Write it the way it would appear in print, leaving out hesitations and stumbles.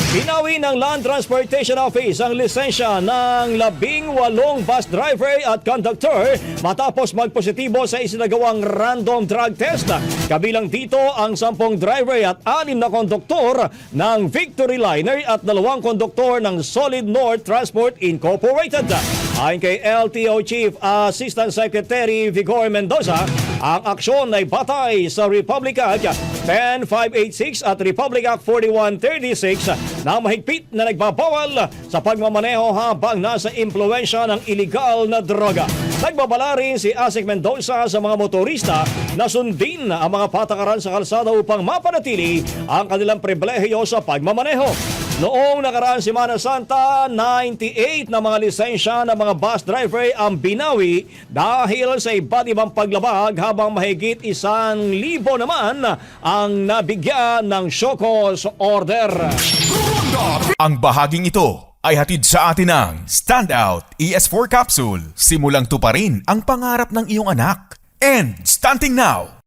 Binawi ng Land Transportation Office ang lisensya ng 18 bus driver at conductor matapos magpositibo sa isinagawang random drug test. Kabilang dito ang 10 driver at 6 na konduktor ng Victory Liner at 2 konduktor ng Solid North Transport Incorporated. Ayon kay LTO Chief Assistant Secretary Vigor Mendoza, ang aksyon ay batay sa Republic Act 10586 at Republic Act 4136 na mahigpit na nagbabawal sa pagmamaneho habang nasa impluwensya ng iligal na droga. Nagbabala rin si Asik Mendoza sa mga motorista na sundin ang mga patakaran sa kalsada upang mapanatili ang kanilang pribilehiyo sa pagmamaneho. Noong nakaraang Semana Santa, 98 na mga lisensya ng mga bus driver ang binawi dahil sa iba't ibang paglabag habang mahigit 1,000 naman ang nabigyan ng show cause order. Ang bahaging ito ay hatid sa atin ng Standout ES4 Capsule. Simulang tuparin ang pangarap ng iyong anak. And stunting now!